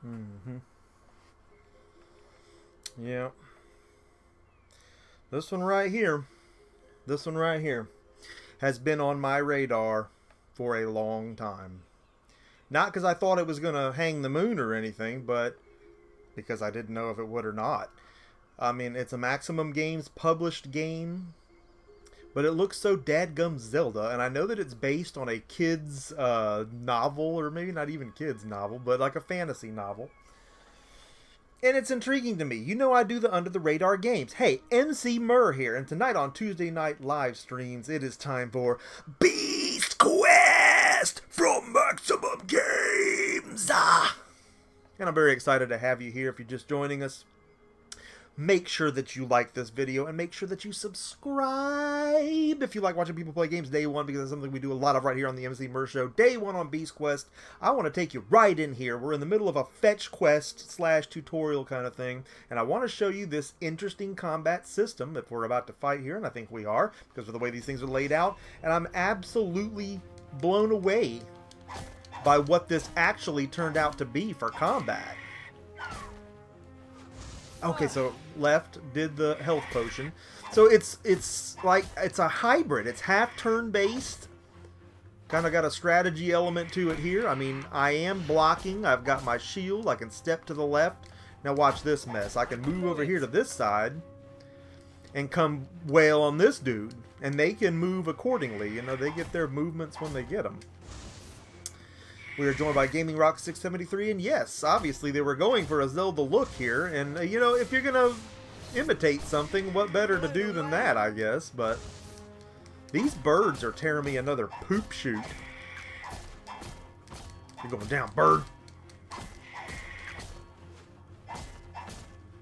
Mm-hmm. Yeah. This one right here. This one right here has been on my radar for a long time. Not because I thought it was going to hang the moon or anything, but because I didn't know if it would or not. I mean, it's a Maximum Games published game, but it looks so dadgum Zelda, and I know that it's based on a kid's novel, or maybe not even kid's novel, but like a fantasy novel. And it's intriguing to me. You know I do the Under the Radar games. Hey, Emceemur here, and tonight on Tuesday night live streams, it is time for Beast Quest from Maximum Games. And I'm very excited to have you here if you're just joining us. Make sure that you like this video and make sure that you subscribe if you like watching people play games day one, because that's something we do a lot of right here on the Emceemur Show. Day one on Beast Quest. I want to take you right in here. We're in the middle of a fetch quest / tutorial kind of thing, and I want to show you this interesting combat system if we're about to fight here, and I think we are because of the way these things are laid out, and I'm absolutely blown away by what this actually turned out to be for combat. Okay, so left did the health potion. So it's like it's a hybrid. It's half turn-based. Kind of got a strategy element to it here. I mean, I am blocking. I've got my shield. I can step to the left. Now watch this mess. I can move over here to this side and come wail on this dude. And they can move accordingly. You know, they get their movements when they get them. We are joined by Gaming Rock 673, and yes, obviously they were going for a Zelda look here, and you know, if you're gonna imitate something, what better to do than that, I guess, but these birds are tearing me another poop shoot. You're going down, bird.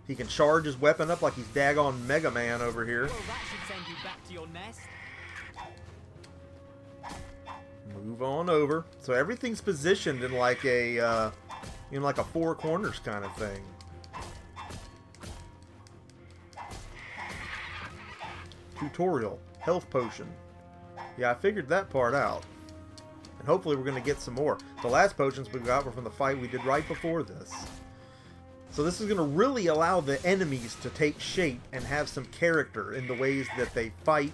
He can charge his weapon up like he's daggone Mega Man over here. Well, that should send you back to your nest. Move on over. So everything's positioned in like a four corners kind of thing. Tutorial. Health potion. Yeah, I figured that part out. And hopefully we're going to get some more. The last potions we got were from the fight we did right before this. So this is going to really allow the enemies to take shape and have some character in the ways that they fight.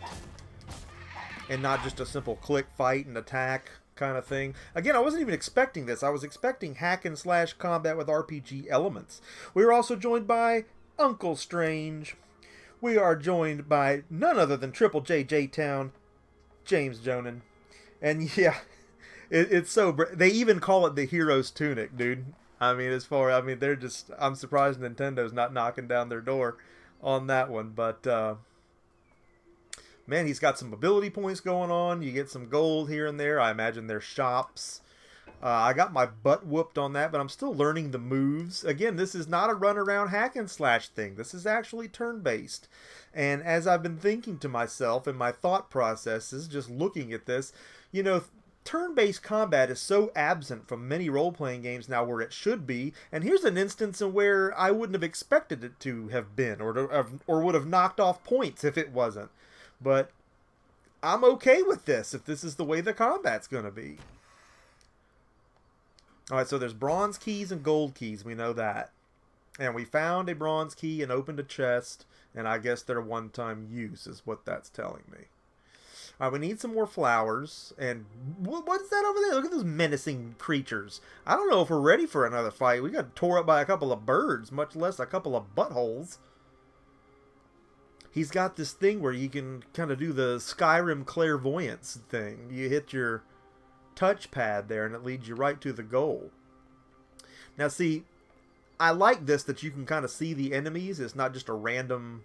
And not just a simple click, fight, and attack kind of thing. Again, I wasn't even expecting this. I was expecting hack and slash combat with RPG elements. We were also joined by Uncle Strange. We are joined by none other than Triple J Town, James Jonan. And yeah, it's so... They even call it the hero's tunic, dude. I mean, they're just... I'm surprised Nintendo's not knocking down their door on that one, but... Man, he's got some ability points going on. You get some gold here and there. I imagine there's shops. I got my butt whooped on that, but I'm still learning the moves. Again, this is not a run-around hack and slash thing. This is actually turn-based. And as I've been thinking to myself in my thought processes, just looking at this, you know, turn-based combat is so absent from many role-playing games now where it should be. And here's an instance in where I wouldn't have expected it to have been, or would have knocked off points if it wasn't. But I'm okay with this if this is the way the combat's going to be. Alright, so there's bronze keys and gold keys. We know that. And we found a bronze key and opened a chest. And I guess they're one-time use is what that's telling me. Alright, we need some more flowers. And what's that over there? Look at those menacing creatures. I don't know if we're ready for another fight. We got tore up by a couple of birds, much less a couple of buttholes. He's got this thing where you can kind of do the Skyrim clairvoyance thing. You hit your touchpad there and it leads you right to the goal. Now see, I like this that you can kind of see the enemies. It's not just a random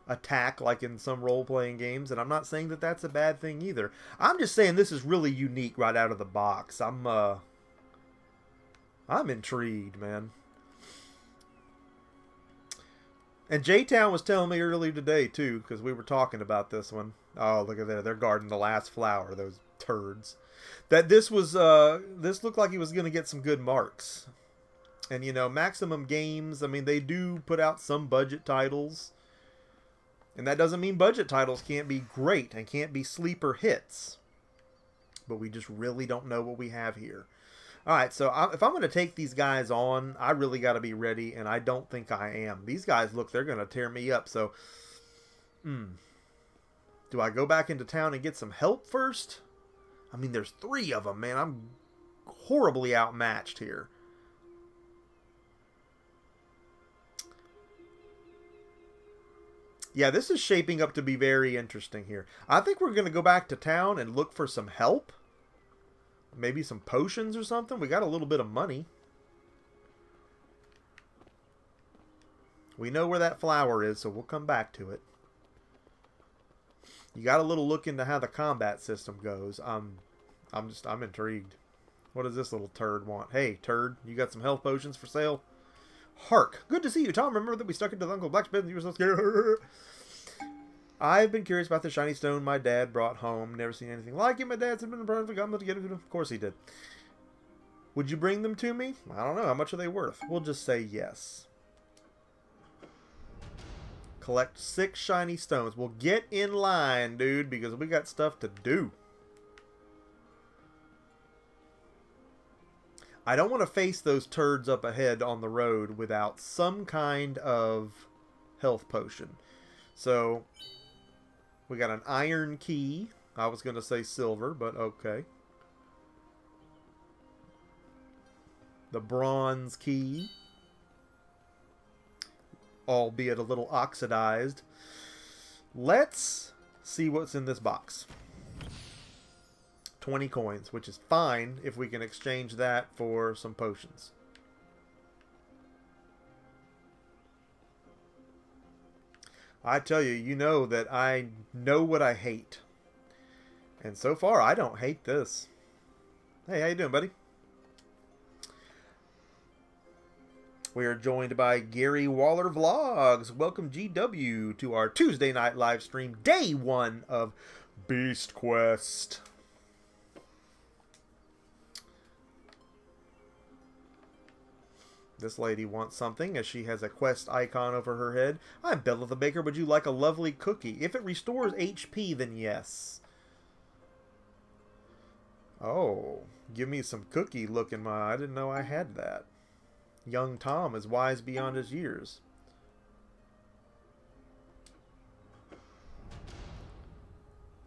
attack like in some role-playing games. And I'm not saying that that's a bad thing either. I'm just saying this is really unique right out of the box. I'm intrigued, man. And J-Town was telling me earlier today, too, because we were talking about this one. Oh, look at there. They're guarding the last flower, those turds. That this was, this looked like he was going to get some good marks. And, you know, Maximum Games, I mean, they do put out some budget titles. And that doesn't mean budget titles can't be great and can't be sleeper hits. But we just really don't know what we have here. Alright, so if I'm going to take these guys on, I really got to be ready, and I don't think I am. These guys, look, they're going to tear me up, so... Do I go back into town and get some help first? I mean, there's 3 of them, man. I'm horribly outmatched here. Yeah, this is shaping up to be very interesting here. I think we're going to go back to town and look for some help. Maybe some potions or something. We got a little bit of money. We know where that flower is, so we'll come back to it. You got a little look into how the combat system goes. I'm intrigued. What does this little turd want? Hey, turd, you got some health potions for sale? Hark. Good to see you, Tom. Remember that we stuck into the Uncle Black's bed and you were so scared? I've been curious about the shiny stone my dad brought home. Never seen anything like it. My dad's been brought to get it. Of course he did. Would you bring them to me? I don't know. How much are they worth? We'll just say yes. Collect 6 shiny stones. We'll get in line, dude, because we got stuff to do. I don't want to face those turds up ahead on the road without some kind of health potion. So, we got an iron key. I was going to say silver, but okay. The bronze key. Albeit a little oxidized. Let's see what's in this box. 20 coins, which is fine if we can exchange that for some potions. I tell you, you know that I know what I hate. And so far, I don't hate this. Hey, how you doing, buddy? We are joined by Gary Waller Vlogs. Welcome, GW, to our Tuesday night live stream, day 1 of Beast Quest. This lady wants something as she has a quest icon over her head. I'm Bella the Baker. Would you like a lovely cookie? If it restores HP, then yes. Oh, give me some cookie look in my eye. I didn't know I had that. Young Tom is wise beyond his years.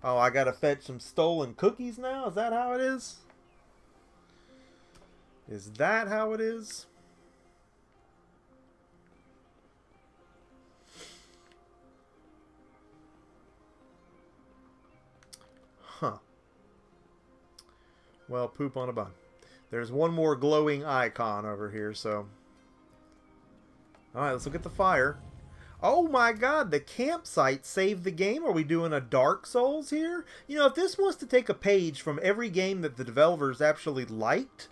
Oh, I gotta fetch some stolen cookies now? Is that how it is? Is that how it is? Huh. Well, poop on a bun. There's one more glowing icon over here, so... Alright, let's look at the fire. Oh my god, the campsite saved the game. Are we doing a Dark Souls here? You know, if this wants to take a page from every game that the developers actually liked,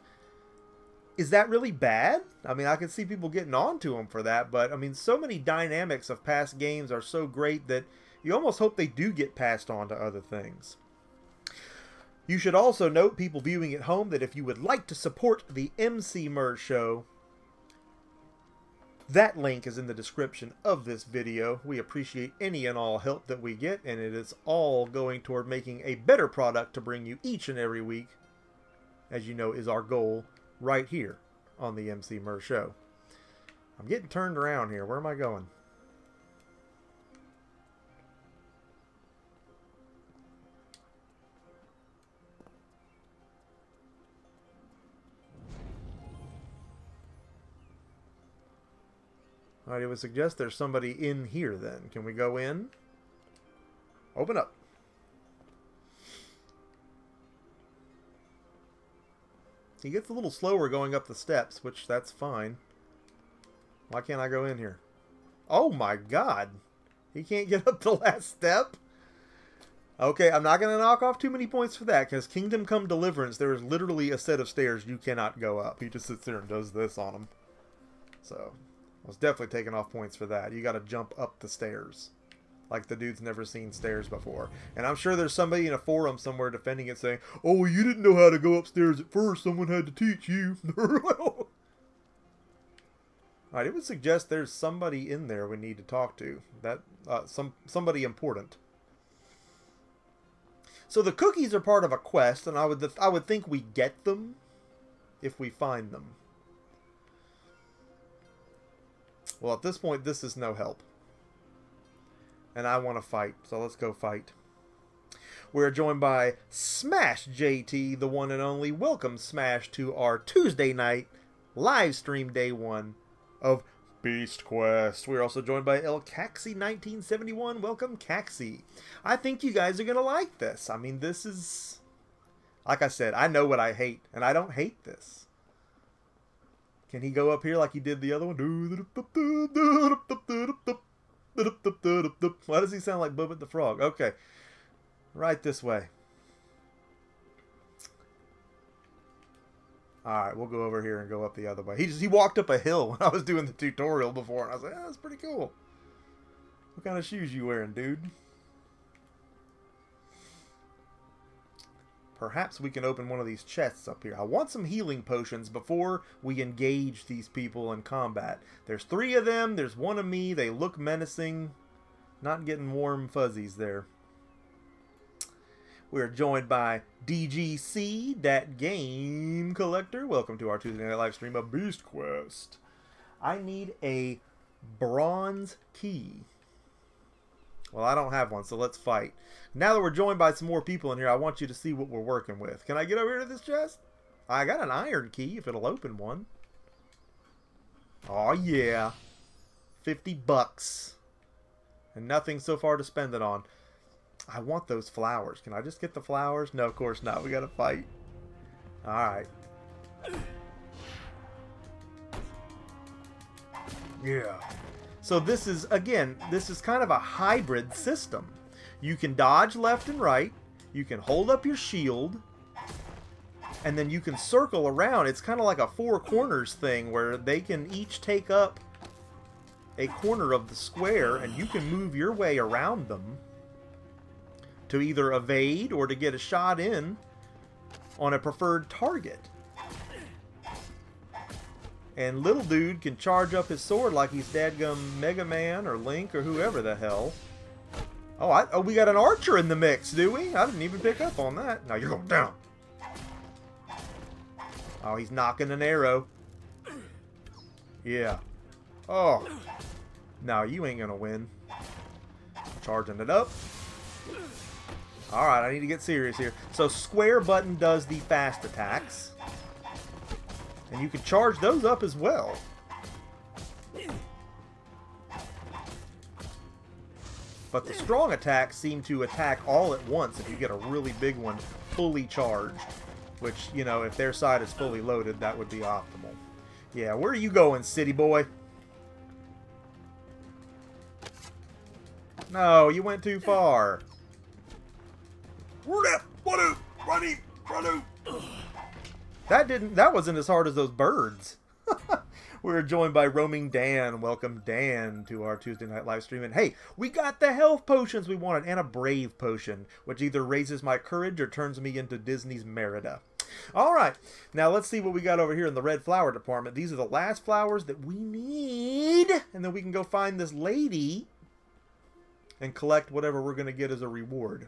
is that really bad? I mean, I can see people getting on to them for that, but, I mean, so many dynamics of past games are so great that you almost hope they do get passed on to other things. You should also note, people viewing at home, that if you would like to support the Emceemur show, that link is in the description of this video. We appreciate any and all help that we get, and it is all going toward making a better product to bring you each and every week, as you know is our goal right here on the Emceemur show. I'm getting turned around here. Where am I going? Alright, it would suggest there's somebody in here then. Can we go in? Open up. He gets a little slower going up the steps, which that's fine. Why can't I go in here? Oh my god! He can't get up the last step? Okay, I'm not going to knock off too many points for that, because Kingdom Come Deliverance, there is literally a set of stairs you cannot go up. He just sits there and does this on them. So... I was definitely taking off points for that. You got to jump up the stairs. Like the dude's never seen stairs before. And I'm sure there's somebody in a forum somewhere defending it saying, oh, you didn't know how to go upstairs at first. Someone had to teach you. Alright, it would suggest there's somebody in there we need to talk to. That somebody important. So the cookies are part of a quest, and I would think we get them if we find them. Well, at this point, this is no help. And I want to fight, so let's go fight. We're joined by Smash JT, the one and only. Welcome, Smash, to our Tuesday night live stream day 1 of Beast Quest. We're also joined by El Caxi 1971. Welcome, Caxi. I think you guys are going to like this. I mean, this is... Like I said, I know what I hate, and I don't hate this. Can he go up here like he did the other one? Why does he sound like Bubbit the Frog? Okay. Right this way. Alright, we'll go over here and go up the other way. He walked up a hill when I was doing the tutorial before, and I was like, oh, that's pretty cool. What kind of shoes you wearing, dude? Perhaps we can open one of these chests up here. I want some healing potions before we engage these people in combat. There's 3 of them. There's 1 of me. They look menacing. Not getting warm fuzzies there. We're joined by DGC, that game collector. Welcome to our Tuesday night live stream of Beast Quest. I need a bronze key. Well, I don't have one, so let's fight. Now that we're joined by some more people in here, I want you to see what we're working with. Can I get over here to this chest? I got an iron key, if it'll open one. Oh yeah. 50 bucks. And nothing so far to spend it on. I want those flowers. Can I just get the flowers? No, of course not. We gotta fight. Alright. Yeah. So this is, again, this is kind of a hybrid system. You can dodge left and right. You can hold up your shield. And then you can circle around. It's kind of like a 4 corners thing where they can each take up a corner of the square and you can move your way around them to either evade or to get a shot in on a preferred target. And little dude can charge up his sword like he's dadgum Mega Man or Link or whoever the hell. Oh, we got an archer in the mix, do we? I didn't even pick up on that. Now you're going down. Oh, he's knocking an arrow. Yeah. Oh. No, you ain't gonna win. Charging it up. Alright, I need to get serious here. So square button does the fast attacks. And you can charge those up as well. But the strong attacks seem to attack all at once if you get a really big one fully charged. Which, you know, if their side is fully loaded, that would be optimal. Yeah, where are you going, city boy? No, you went too far. That wasn't as hard as those birds. We're joined by Roaming Dan. Welcome, Dan, to our Tuesday night live stream. And hey, we got the health potions we wanted and a brave potion, which either raises my courage or turns me into Disney's Merida. All right, now let's see what we got over here in the red flower department. These are the last flowers that we need, and then we can go find this lady and collect whatever we're going to get as a reward.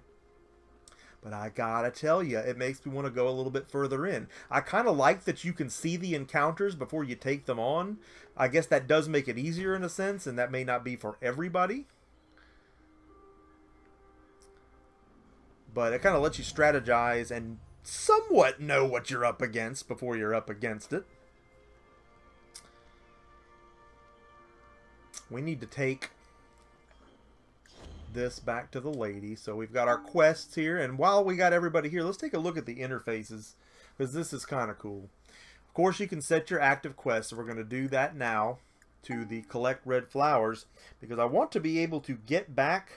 But I gotta tell you, it makes me want to go a little bit further in. I kind of like that you can see the encounters before you take them on. I guess that does make it easier in a sense, and that may not be for everybody. But it kind of lets you strategize and somewhat know what you're up against before you're up against it. We need to take this back to the lady. So we've got our quests here, and while we got everybody here, let's take a look at the interfaces, because this is kind of cool. Of course, you can set your active quests, so we're going to do that now to the collect red flowers, because I want to be able to get back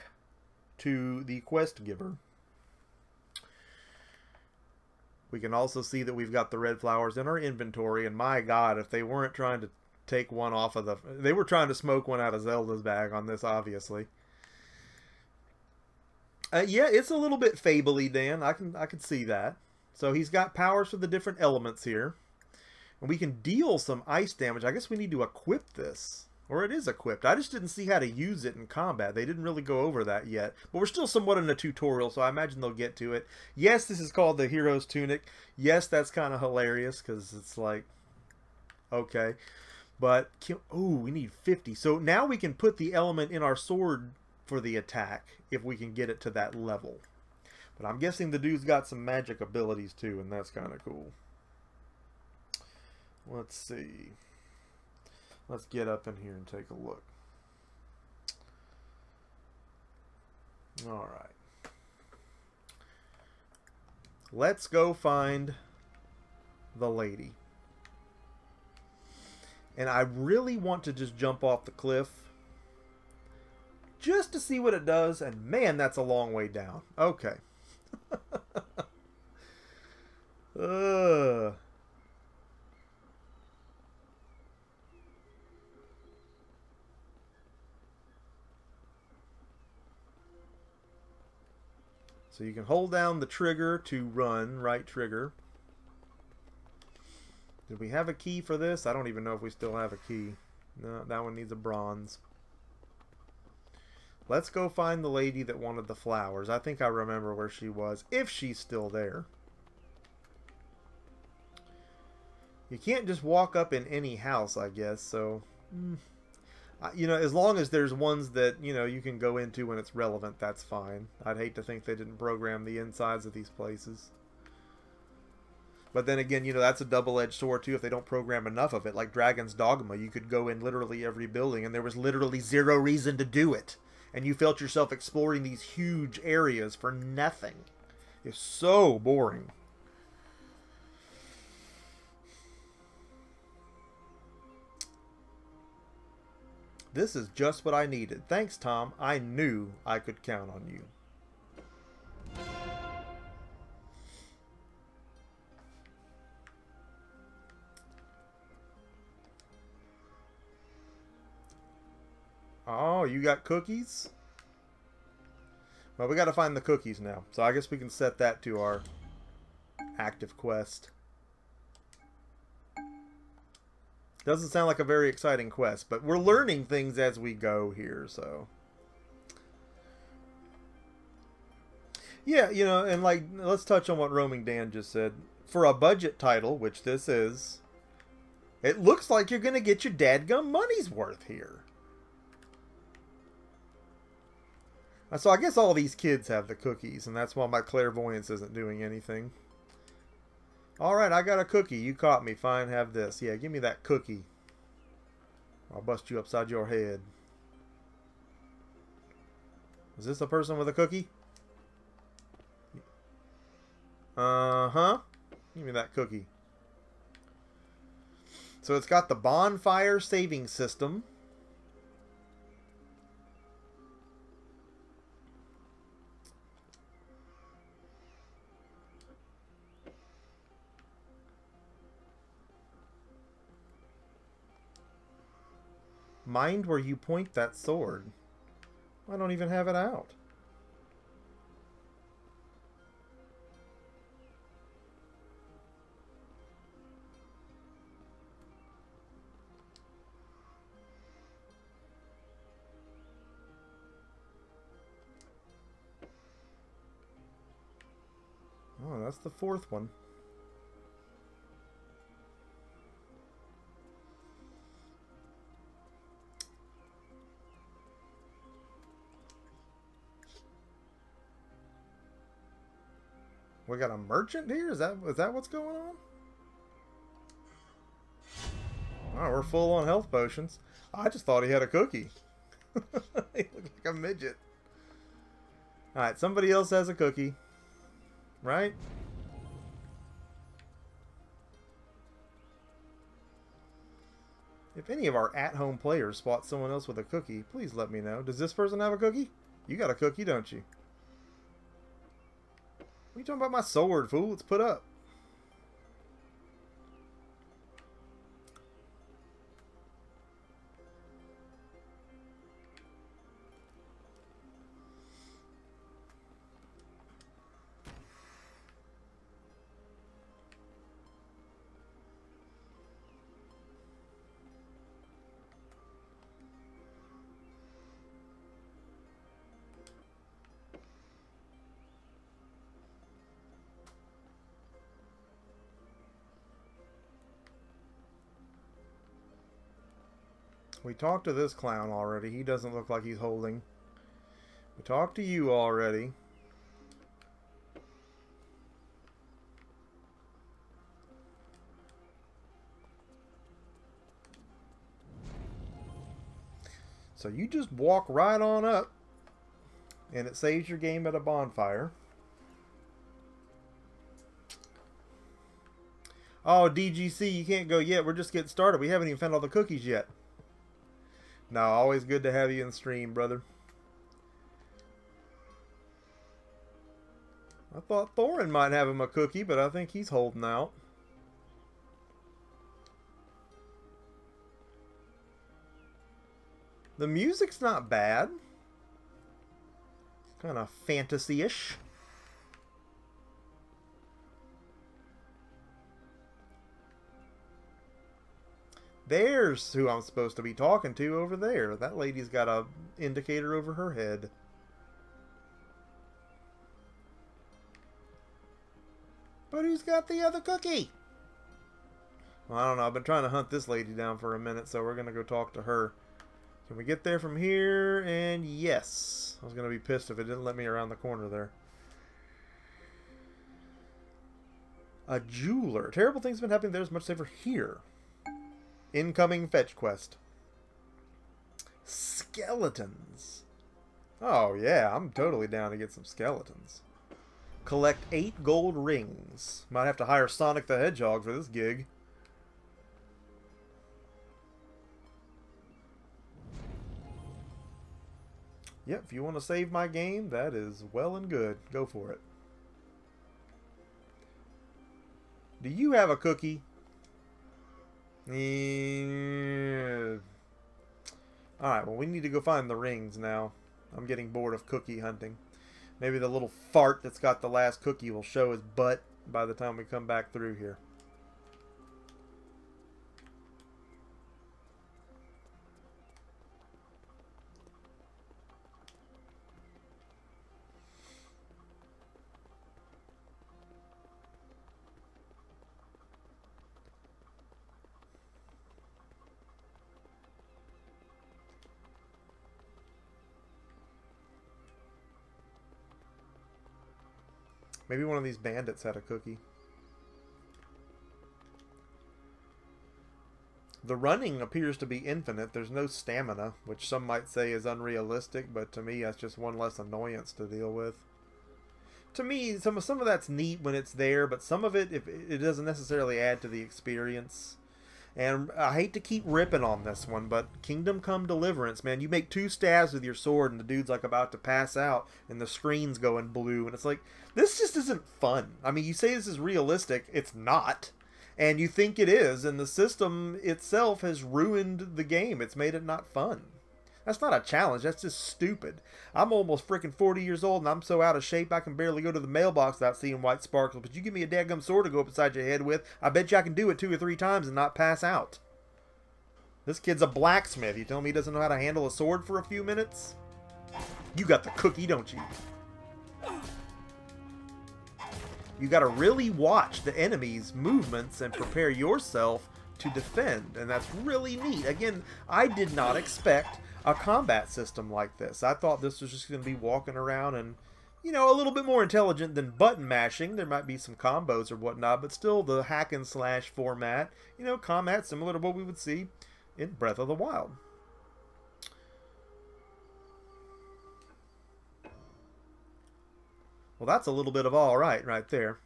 to the quest giver. We can also see that we've got the red flowers in our inventory, and my god, if they weren't trying to take one off of the... They were trying to smoke one out of Zelda's bag on this, obviously. Yeah, it's a little bit fable-y, Dan. I can see that. So he's got powers for the different elements here. And we can deal some ice damage. I guess we need to equip this. Or it is equipped. I just didn't see how to use it in combat. They didn't really go over that yet. But we're still somewhat in a tutorial, so I imagine they'll get to it. Yes, this is called the Hero's Tunic. Yes, that's kind of hilarious, because it's like, okay. But, oh, we need 50. So now we can put the element in our sword for the attack, if we can get it to that level. But I'm guessing the dude's got some magic abilities, too, and that's kind of cool. Let's see. Let's get up in here and take a look. All right. Let's go find the lady. And I really want to just jump off the cliff just to see what it does. And man, that's a long way down. Okay. So you can hold down the trigger to run, right trigger. Did we have a key for this? I don't even know if we still have a key. No, that one needs a bronze. Let's go find the lady that wanted the flowers. I think I remember where she was, if she's still there. You can't just walk up in any house, I guess, so... You know, as long as there's ones that, you know, you can go into when it's relevant, that's fine. I'd hate to think they didn't program the insides of these places. But then again, you know, that's a double-edged sword, too, if they don't program enough of it. Like Dragon's Dogma, you could go in literally every building, and there was literally zero reason to do it. And you felt yourself exploring these huge areas for nothing. It's so boring. This is just what I needed. Thanks, Tom. I knew I could count on you. Oh, you got cookies? Well, we got to find the cookies now. So I guess we can set that to our active quest. Doesn't sound like a very exciting quest, but we're learning things as we go here, so. Yeah, you know, and like, let's touch on what Roaming Dan just said. For a budget title, which this is, it looks like you're going to get your dadgum money's worth here. So I guess all these kids have the cookies, and that's why my clairvoyance isn't doing anything. Alright, I got a cookie. You caught me. Fine, have this. Yeah, give me that cookie. I'll bust you upside your head. Is this a person with a cookie? Uh-huh. Give me that cookie. So it's got the bonfire saving system. Mind where you point that sword. I don't even have it out. Oh, that's the fourth one. We got a merchant here? Is that what's going on? Oh, we're full on health potions. I just thought he had a cookie. He looked like a midget. Alright, somebody else has a cookie. Right? If any of our at-home players spot someone else with a cookie, please let me know. Does this person have a cookie? You got a cookie, don't you? What are you talking about my sword, fool? Let's put up. We talked to this clown already. He doesn't look like he's holding. We talked to you already. So you just walk right on up, and it saves your game at a bonfire. Oh, DGC, you can't go yet. We're just getting started. We haven't even found all the cookies yet. No, always good to have you in stream, brother. I thought Thorin might have him a cookie, but I think he's holding out. The music's not bad. Kind of fantasy-ish. There's who I'm supposed to be talking to over there. That lady's got a indicator over her head. But who's got the other cookie? Well, I don't know. I've been trying to hunt this lady down for a minute, so we're going to go talk to her. Can we get there from here? And yes. I was going to be pissed if it didn't let me around the corner there. A jeweler. Terrible things have been happening there. It's much safer here. Incoming fetch quest. Skeletons. Oh, yeah. I'm totally down to get some skeletons. Collect 8 gold rings. Might have to hire Sonic the Hedgehog for this gig. Yep, if you want to save my game, that is well and good. Go for it. Do you have a cookie? Yeah. Alright, well we need to go find the rings now. I'm getting bored of cookie hunting. Maybe the little fart that's got the last cookie will show his butt by the time we come back through here. Maybe one of these bandits had a cookie. The running appears to be infinite. There's no stamina, which some might say is unrealistic, but to me that's just one less annoyance to deal with. To me, some of that's neat when it's there, but some of it, if it doesn't necessarily add to the experience. And I hate to keep ripping on this one, but Kingdom Come Deliverance, man, you make 2 stabs with your sword and the dude's like about to pass out and the screen's going blue and it's like, this just isn't fun. I mean, you say this is realistic, it's not. And you think it is, and the system itself has ruined the game. It's made it not fun. That's not a challenge, that's just stupid. I'm almost freaking 40 years old and I'm so out of shape I can barely go to the mailbox without seeing white sparkles. But you give me a daggum sword to go up beside your head with, I bet you I can do it 2 or 3 times and not pass out. This kid's a blacksmith. You tell me he doesn't know how to handle a sword for a few minutes? You got the cookie, don't you? You gotta really watch the enemy's movements and prepare yourself to defend. And that's really neat. Again, I did not expect a combat system like this. I thought this was just going to be walking around and, you know, a little bit more intelligent than button mashing. There might be some combos or whatnot, but still the hack and slash format, you know, combat similar to what we would see in Breath of the Wild. Well, that's a little bit of all right there.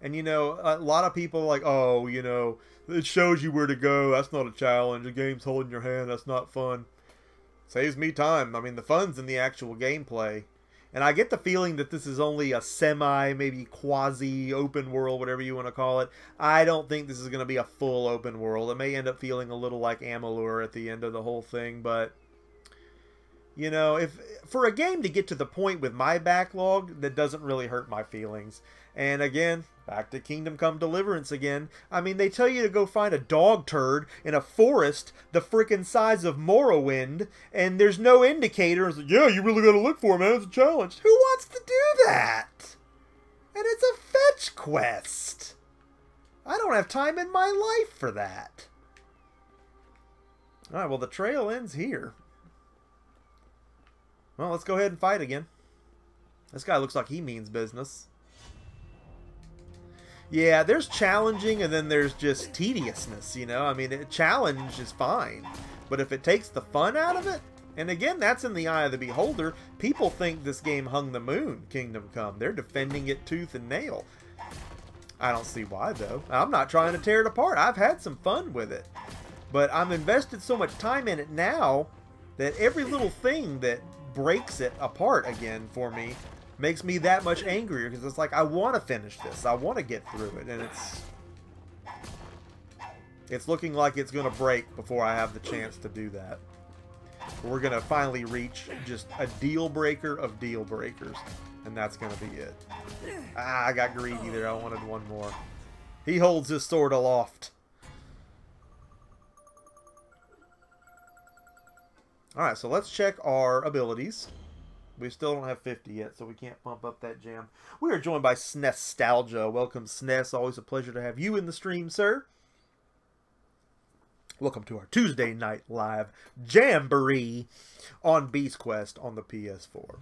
And, you know, a lot of people are like, oh, you know, it shows you where to go. That's not a challenge. The game's holding your hand. That's not fun. Saves me time. I mean, the fun's in the actual gameplay. And I get the feeling that this is only a semi, maybe quasi open world, whatever you want to call it. I don't think this is going to be a full open world. It may end up feeling a little like Emceemur at the end of the whole thing, but you know, if for a game to get to the point with my backlog, that doesn't really hurt my feelings. And again, back to Kingdom Come Deliverance again. I mean, they tell you to go find a dog turd in a forest the frickin' size of Morrowind, and there's no indicator. It's like, yeah, you really gotta look for it, man. It's a challenge. Who wants to do that? And it's a fetch quest. I don't have time in my life for that. Alright, well the trail ends here. Well, let's go ahead and fight again. This guy looks like he means business. Yeah, there's challenging and then there's just tediousness, you know? I mean, a challenge is fine. But if it takes the fun out of it, and again, that's in the eye of the beholder. People think this game hung the moon, Kingdom Come. They're defending it tooth and nail. I don't see why, though. I'm not trying to tear it apart. I've had some fun with it. But I'm invested so much time in it now that every little thing that breaks it apart again for me makes me that much angrier, because it's like, I want to finish this. I want to get through it, and it's looking like it's going to break before I have the chance to do that. We're going to finally reach just a deal breaker of deal breakers, and that's going to be it. Ah, I got greedy there. I wanted one more. He holds his sword aloft. Alright, so let's check our abilities. We still don't have 50 yet, so we can't pump up that jam. We are joined by Snestalgia. Welcome, Snes. Always a pleasure to have you in the stream, sir. Welcome to our Tuesday night live jamboree on Beast Quest on the PS4.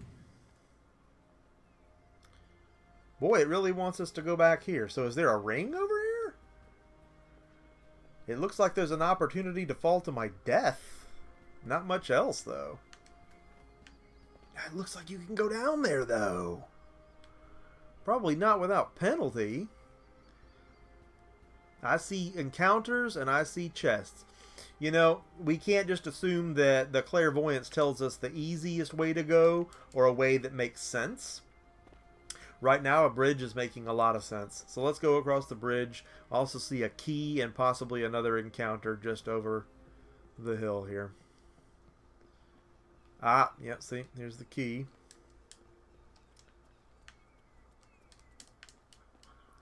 Boy, it really wants us to go back here. So is there a ring over here? It looks like there's an opportunity to fall to my death. Not much else, though. It looks like you can go down there, though. Probably not without penalty. I see encounters and I see chests. You know, we can't just assume that the clairvoyance tells us the easiest way to go or a way that makes sense. Right now, a bridge is making a lot of sense. So let's go across the bridge. I also see a key and possibly another encounter just over the hill here. Ah, yeah, see, here's the key.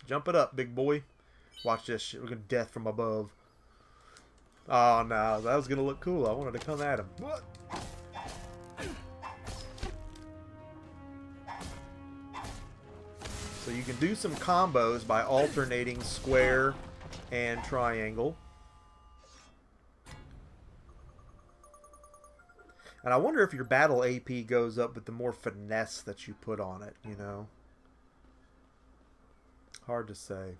Jump it up, big boy. Watch this shit. We're going to death from above. Oh, no, that was going to look cool. I wanted to come at him. What? So you can do some combos by alternating square and triangle. And I wonder if your battle AP goes up with the more finesse that you put on it, you know? Hard to say.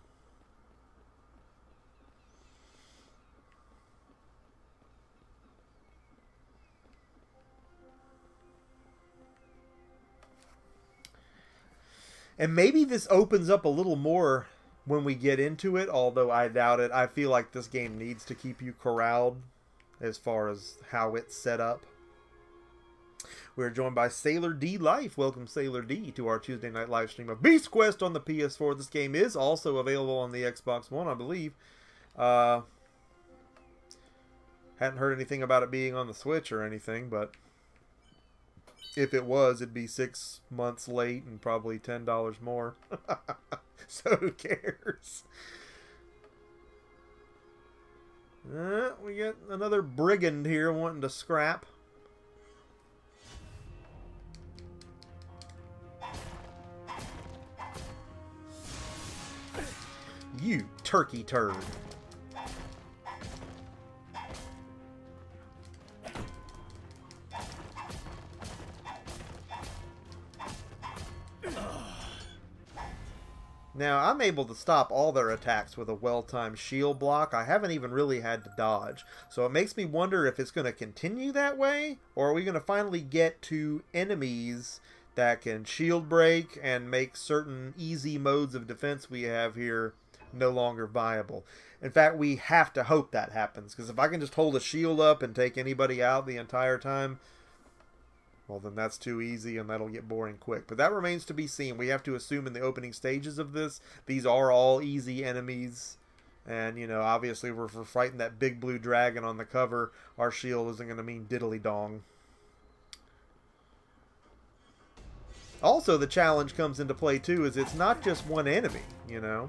And maybe this opens up a little more when we get into it, although I doubt it. I feel like this game needs to keep you corralled as far as how it's set up. We're joined by Sailor D Life. Welcome, Sailor D, to our Tuesday night live stream of Beast Quest on the PS4. This game is also available on the Xbox One, I believe. Hadn't heard anything about it being on the Switch or anything, but if it was, it'd be 6 months late and probably $10 more. So who cares? We got another brigand here wanting to scrap. You turkey turd. Now, I'm able to stop all their attacks with a well-timed shield block. I haven't even really had to dodge. So it makes me wonder if it's going to continue that way, or are we going to finally get to enemies that can shield break and make certain easy modes of defense we have here no longer viable. In fact, we have to hope that happens, because if I can just hold a shield up and take anybody out the entire time, well, then that's too easy and that'll get boring quick. But that remains to be seen. We have to assume in the opening stages of this, these are all easy enemies. And, you know, obviously if we're fighting that big blue dragon on the cover, our shield isn't going to mean diddly dong. Also, the challenge comes into play too, is it's not just one enemy, you know.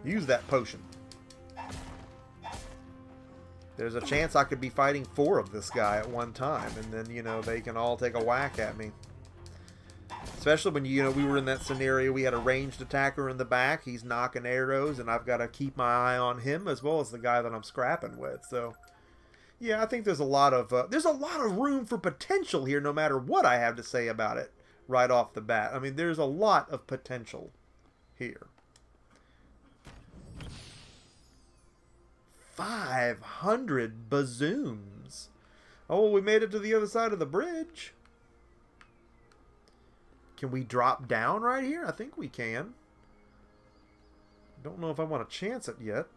Use that potion. There's a chance I could be fighting 4 of this guy at one time, and then, you know, they can all take a whack at me. Especially when, you know, we were in that scenario, we had a ranged attacker in the back. He's knocking arrows, and I've got to keep my eye on him as well as the guy that I'm scrapping with. So, yeah, I think there's a lot of room for potential here, no matter what I have to say about it right off the bat. I mean, there's a lot of potential here. 500 bazooms. Oh, we made it to the other side of the bridge. Can we drop down right here? I think we can. Don't know if I want to chance it yet.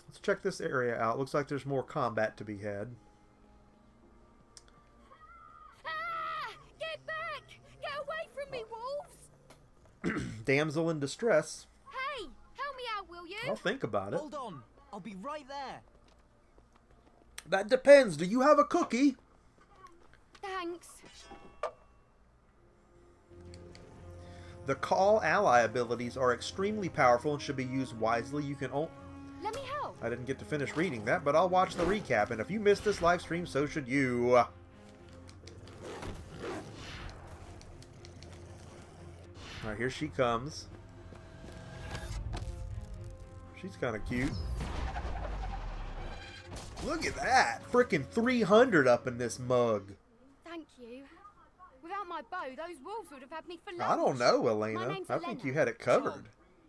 Let's check this area out. Looks like there's more combat to be had. Ah! Get back! Get away from me, wolves! Damsel in distress. Hey, help me out, will you? I'll think about it. Hold on. I'll be right there. That depends. Do you have a cookie? Thanks. The call ally abilities are extremely powerful and should be used wisely. You can Let me help. I didn't get to finish reading that, but I'll watch the recap, and if you missed this live stream, so should you. Alright, here she comes. She's kind of cute. Look at that! Frickin' 300 up in this mug. Thank you. Without my bow, those wolves would have had me for lunch. I don't know, My Elena. name's I think Elena. you had it covered. Tom,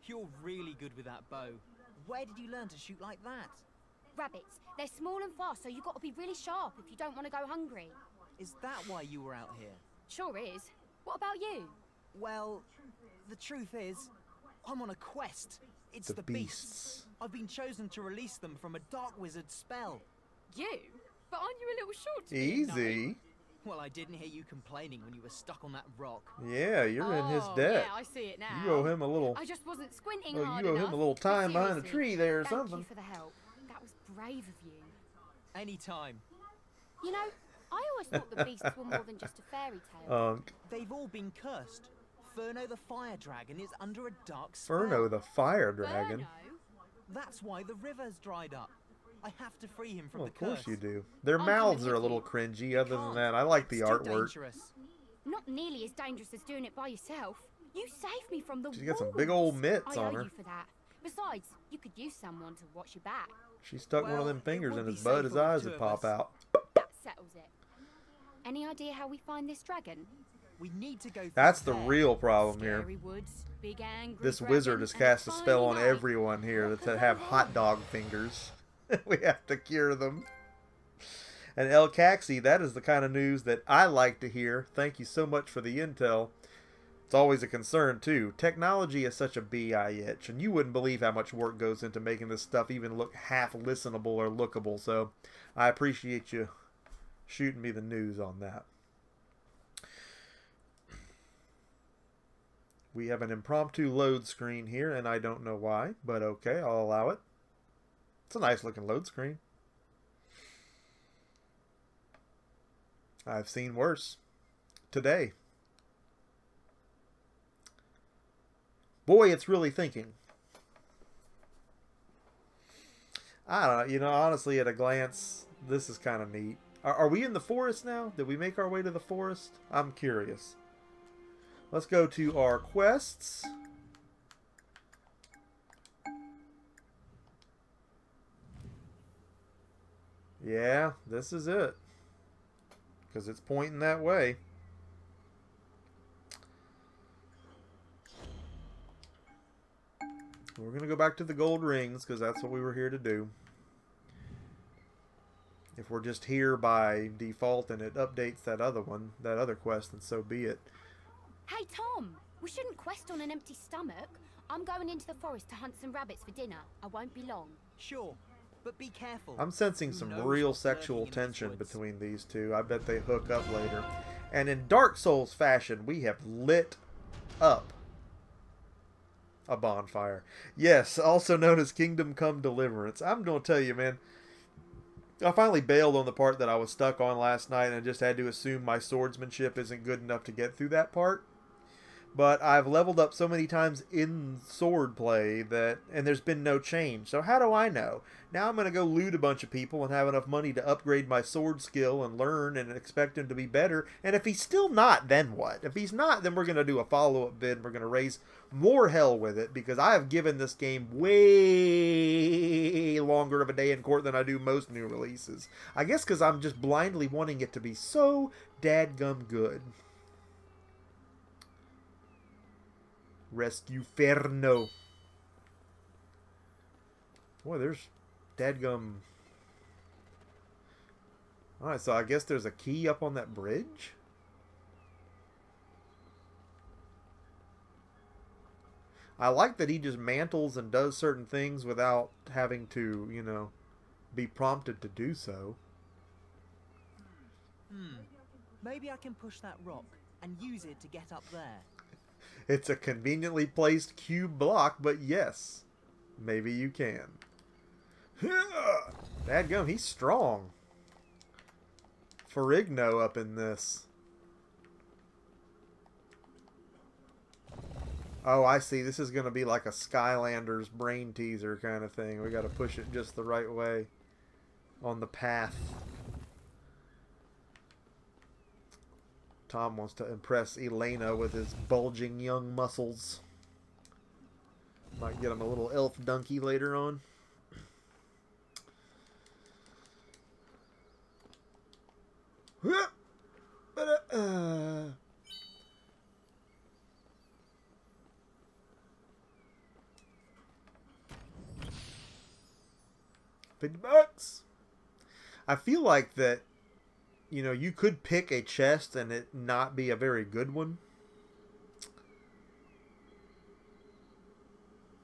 you're really good with that bow. Where did you learn to shoot like that? Rabbits. They're small and fast, so you've got to be really sharp if you don't want to go hungry. Is that why you were out here? Sure is. What about you? Well, the truth is, I'm on a quest. It's The the beasts. I've been chosen to release them from a dark wizard spell. You? But aren't you a little short to me at night? Easy. Well, I didn't hear you complaining when you were stuck on that rock. Yeah, you're in his Oh, debt. Yeah, I see it now. You owe him a little. I just wasn't squinting Well, hard you owe enough. him a little But time behind a seriously, tree there or thank something. you for the help. That was brave of you. Anytime. You know, I always thought the beasts were more than just a fairy tale. They've all been cursed. Furno the fire dragon is under a dark spell. Furno the fire dragon. Furno? That's why the river's dried up. I have to free him from Well, the of course curse. you do. Their I'm mouths coming are a with little you. cringy. Other than Can't. that, I like the It's too artwork. dangerous. Not nearly as dangerous as doing it by yourself. You saved me from the She's got some wolves. big old mitts I on owe her. you for that. Besides, you could use someone to watch your back. She stuck one of Well, them it fingers would in be his butt. safer His with eyes two would of pop us. out. That settles it. Any idea how we find this dragon? We need to go through That's the there. real problem Scary here. woods, big angry This dragon, wizard has and cast a tiny spell on knight. everyone here What that could have go hot wrong? dog fingers. We have to cure them. And El Caxi, that is the kind of news that I like to hear. Thank you so much for the intel. It's always a concern, too. Technology is such a BI itch, and you wouldn't believe how much work goes into making this stuff even look half listenable or lookable. So I appreciate you shooting me the news on that. We have an impromptu load screen here, and I don't know why, but okay, I'll allow it. It's a nice looking load screen. I've seen worse. Today. Boy, it's really thinking. I don't know. You know, honestly, at a glance, this is kind of neat. Are we in the forest now? Did we make our way to the forest? I'm curious. Let's go to our quests. Yeah, this is it. Because it's pointing that way. We're going to go back to the gold rings because that's what we were here to do. If we're just here by default and it updates that other one, that other quest, then so be it. Hey, Tom, we shouldn't quest on an empty stomach. I'm going into the forest to hunt some rabbits for dinner. I won't be long. Sure, but be careful. I'm sensing Who some knows real what's lurking sexual in these tension woods? between these two. I bet they hook up later. And in Dark Souls fashion, we have lit up a bonfire. Yes, also known as Kingdom Come Deliverance. I'm going to tell you, man, I finally bailed on the part that I was stuck on last night and just had to assume my swordsmanship isn't good enough to get through that part. But I've leveled up so many times in sword play and there's been no change. So how do I know? Now I'm going to go loot a bunch of people and have enough money to upgrade my sword skill and learn and expect him to be better. And if he's still not, then what? If he's not, then we're going to do a follow-up vid. We're going to raise more hell with it because I have given this game way longer of a day in court than I do most new releases. I guess because I'm just blindly wanting it to be so dadgum good. Rescue Ferno. Boy, there's dadgum. Alright, so I guess there's a key up on that bridge? I like that he just mantles and does certain things without having to, you know, be prompted to do so. Maybe I can push that rock and use it to get up there. It's a conveniently placed cube block, but yes, maybe you can. Dadgum, he's strong. Ferrigno up in this. Oh, I see. This is going to be like a Skylanders brain teaser kind of thing. We got to push it just the right way on the path. Tom wants to impress Elena with his bulging young muscles. Might get him a little elf donkey later on. $50. I feel like that, you know, you could pick a chest and it not be a very good one.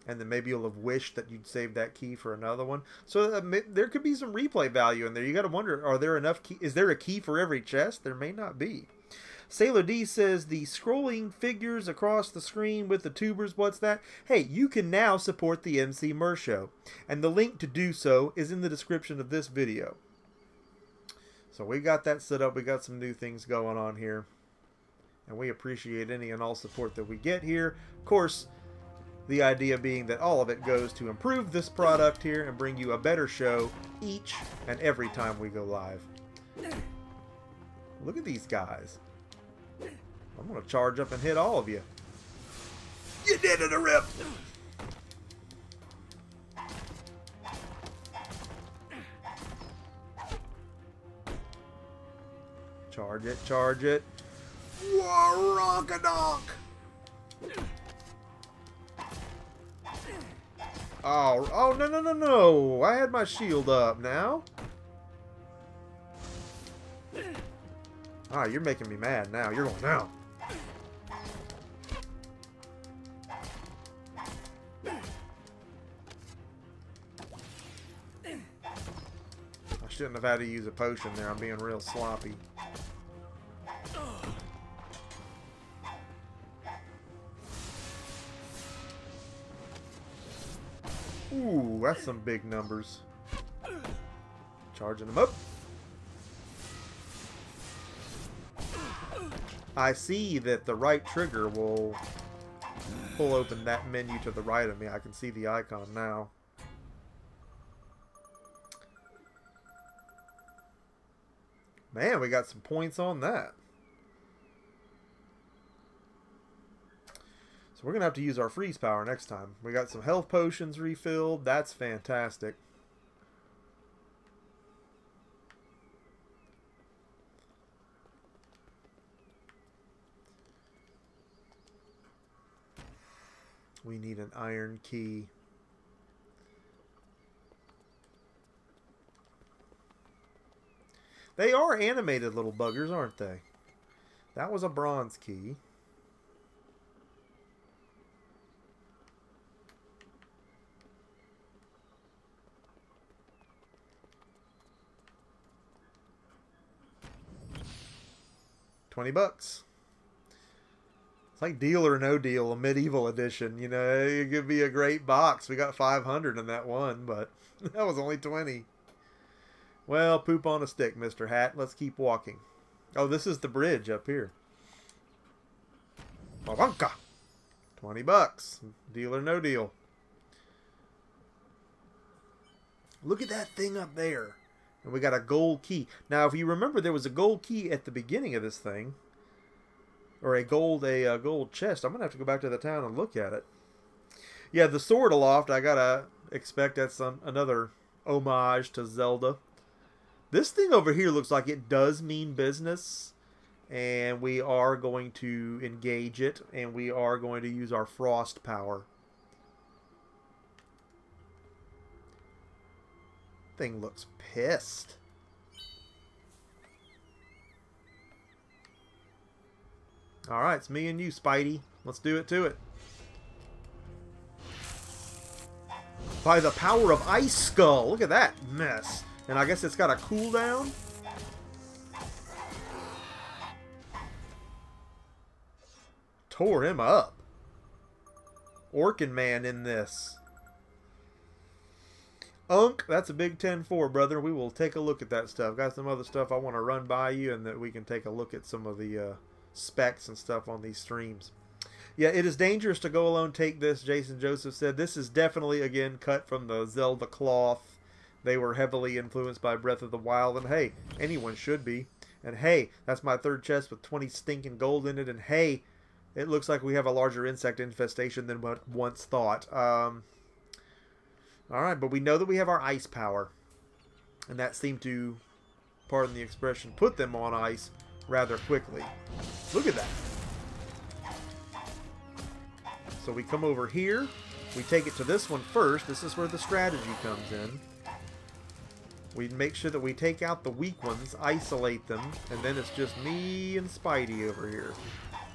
And then maybe you'll have wished that you'd saved that key for another one. So there could be some replay value in there. You got to wonder, are there enough key? Is there a key for every chest? There may not be. Sailor D says the scrolling figures across the screen with the tubers, what's that? Hey, you can now support the Emceemur show. And the link to do so is in the description of this video. So we got that set up. We got some new things going on here. And we appreciate any and all support that we get here. Of course, the idea being that all of it goes to improve this product here and bring you a better show each and every time we go live. Look at these guys. I'm going to charge up and hit all of you. You did it, a rip! Charge it, charge it. Waronkadonk! Oh, no, no, no, no. I had my shield up now. Ah, you're making me mad now. You're going down. I shouldn't have had to use a potion there. I'm being real sloppy. Ooh, that's some big numbers. Charging them up. I see that the right trigger will pull open that menu to the right of me. I can see the icon now. Man, we got some points on that. So we're going to have to use our freeze power next time. We got some health potions refilled. That's fantastic. We need an iron key. They are animated little buggers, aren't they? That was a bronze key. $20. It's like Deal or No Deal, a medieval edition. You know, it could be a great box. We got 500 in that one, but that was only 20. Well, poop on a stick, Mr. Hat. Let's keep walking. Oh, this is the bridge up here. Babanka! $20. Deal or no deal. Look at that thing up there. And we got a gold key. Now, if you remember, there was a gold key at the beginning of this thing. Or a gold chest. I'm going to have to go back to the town and look at it. Yeah, the sword aloft, I got to expect that's another homage to Zelda. This thing over here looks like it does mean business. And we are going to engage it. And we are going to use our frost power. Thing looks pissed. Alright, it's me and you, Spidey. Let's do it to it. By the power of Ice Skull. Look at that mess. And I guess it's got a cooldown. Tore him up. Orkin Man in this. Unk, that's a big 10-4, brother. We will take a look at that stuff. Got some other stuff I want to run by you, and that we can take a look at some of the specs and stuff on these streams. Yeah, it is dangerous to go alone. Take this, Jason Joseph said. This is definitely, again, cut from the Zelda cloth. They were heavily influenced by Breath of the Wild, and hey, anyone should be. And hey, that's my third chest with 20 stinking gold in it, and hey, it looks like we have a larger insect infestation than what once thought. Alright, but we know that we have our ice power. And that seemed to, pardon the expression, put them on ice rather quickly. Look at that. So we come over here. We take it to this one first. This is where the strategy comes in. We make sure that we take out the weak ones, isolate them, and then it's just me and Spidey over here.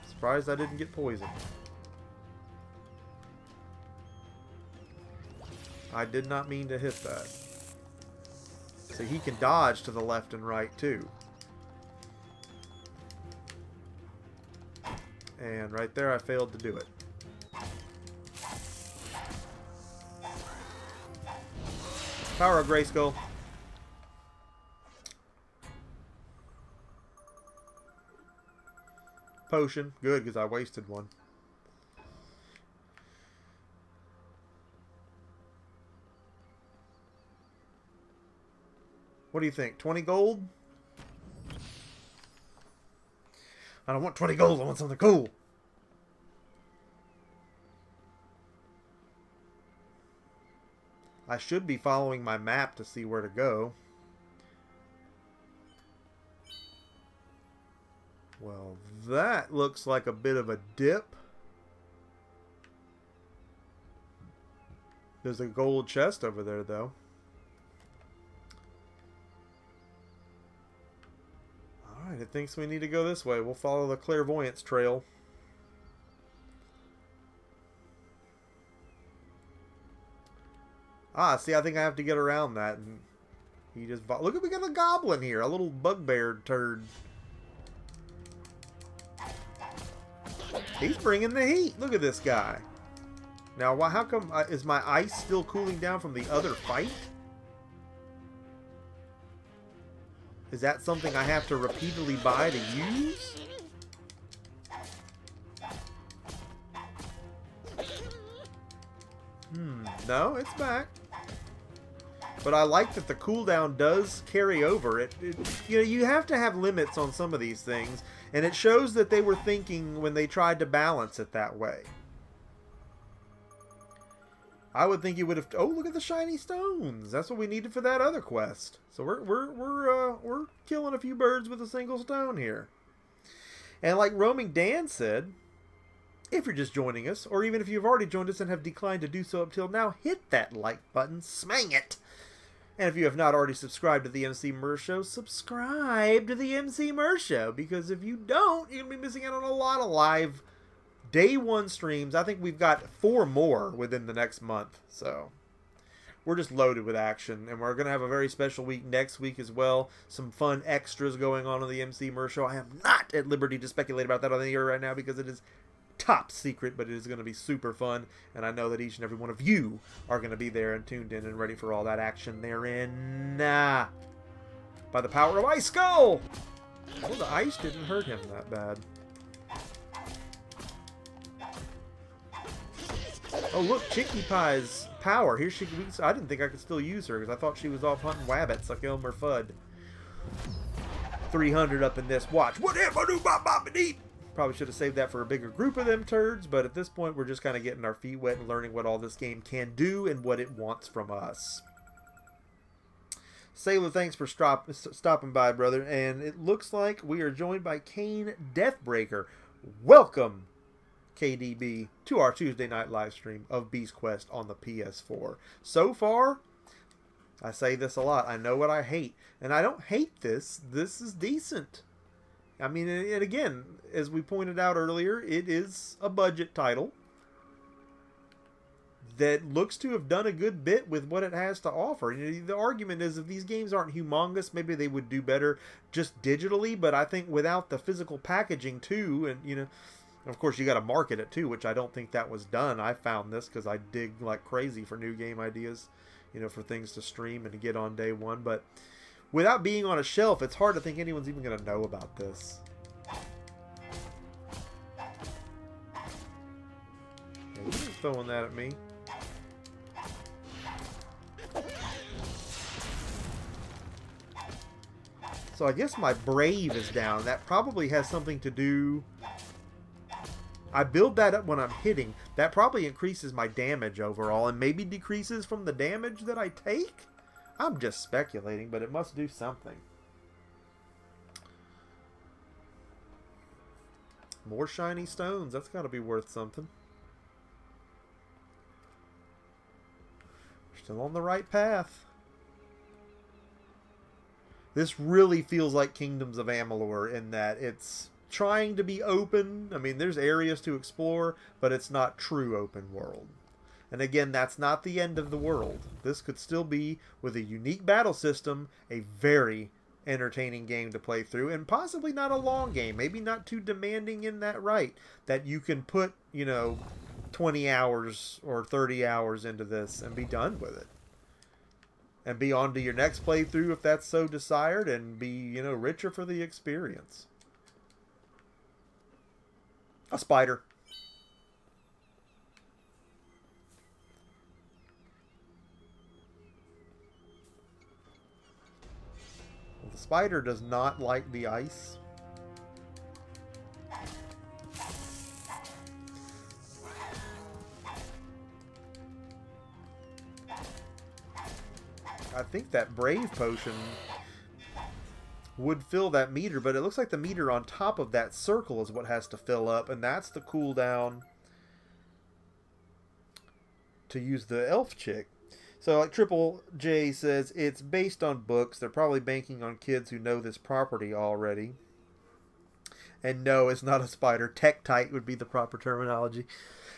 Surprised I didn't get poisoned. I did not mean to hit that. So he can dodge to the left and right too. And right there I failed to do it. Power of Grayskull. Potion. Good, because I wasted one. What do you think? 20 gold? I don't want 20 gold. I want something cool. I should be following my map to see where to go. Well, that looks like a bit of a dip. There's a gold chest over there, though. Alright, it thinks we need to go this way. We'll follow the clairvoyance trail. Ah, see, I think I have to get around that. And he just... Look at, we got a goblin here. A little bugbear turd. He's bringing the heat. Look at this guy. Now, why? How come... is my ice still cooling down from the other fight? Is that something I have to repeatedly buy to use? No, it's back. But I like that the cooldown does carry over. You know, you have to have limits on some of these things, and it shows that they were thinking when they tried to balance it that way. I would think you would have... Oh, look at the shiny stones. That's what we needed for that other quest. So we're killing a few birds with a single stone here. And like Roaming Dan said, if you're just joining us, or even if you've already joined us and have declined to do so up till now, hit that like button, smang it. And if you have not already subscribed to the Emceemur Show, subscribe to the Emceemur Show. Because if you don't, you're going to be missing out on a lot of live Day 1 streams. I think we've got 4 more within the next month. So we're just loaded with action. And we're going to have a very special week next week as well. Some fun extras going on the Emceemur Show. I am not at liberty to speculate about that on the air right now because it is top secret, but it is going to be super fun. And I know that each and every one of you are going to be there and tuned in and ready for all that action therein. By the power of Ice Skull! Oh, the ice didn't hurt him that bad. Oh, look, Chicky Pie's power. Here she I didn't think I could still use her because I thought she was off hunting wabbits like Elmer Fudd. 300 up in this. Watch. Whatever do bop bop and eat. Probably should have saved that for a bigger group of them turds, but at this point we're just kind of getting our feet wet and learning what all this game can do and what it wants from us. Sailor, thanks for stopping by, brother. And it looks like we are joined by Kane Deathbreaker. Welcome, KDB, to our Tuesday night live stream of Beast Quest on the PS4. So far, I say this a lot. I know what I hate. And I don't hate this. This is decent. I mean, and again, as we pointed out earlier, it is a budget title that looks to have done a good bit with what it has to offer. You know, the argument is if these games aren't humongous, maybe they would do better just digitally, but I think without the physical packaging too, and you know, of course you got to market it too, which I don't think that was done. I found this because I dig like crazy for new game ideas, you know, for things to stream and to get on day one, but without being on a shelf, it's hard to think anyone's even going to know about this. Yeah, you're throwing that at me. So I guess my Brave is down. That probably has something to do... I build that up when I'm hitting. That probably increases my damage overall and maybe decreases from the damage that I take? I'm just speculating, but it must do something. More shiny stones. That's got to be worth something. We're still on the right path. This really feels like Kingdoms of Amalur in that it's trying to be open. I mean, there's areas to explore, but it's not true open world. And again, that's not the end of the world. This could still be, with a unique battle system, a very entertaining game to play through, and possibly not a long game. Maybe not too demanding in that right. That you can put, you know, 20 hours or 30 hours into this and be done with it. And be on to your next playthrough if that's so desired, and be, you know, richer for the experience. A spider. Well, the spider does not like the ice. I think that Brave Potion would fill that meter, but it looks like the meter on top of that circle is what has to fill up, and that's the cooldown to use the elf chick. So like Triple J says, it's based on books. They're probably banking on kids who know this property already. And no, it's not a spider. Tektite would be the proper terminology.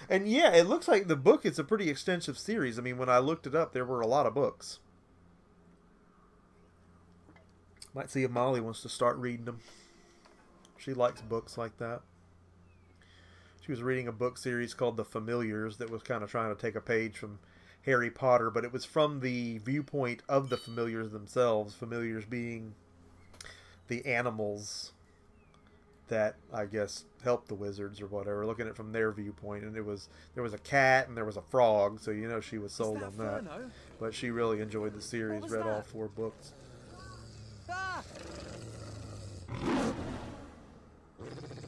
And yeah, it looks like the book is a pretty extensive series. I mean, when I looked it up, there were a lot of books. Might see if Molly wants to start reading them. She likes books like that. She was reading a book series called The Familiars that was kind of trying to take a page from Harry Potter, but it was from the viewpoint of the Familiars themselves. Familiars being the animals that, I guess, help the wizards or whatever, looking at it from their viewpoint. And there was a cat and there was a frog, so you know she was sold on that. But she really enjoyed the series, read all 4 books. Ah!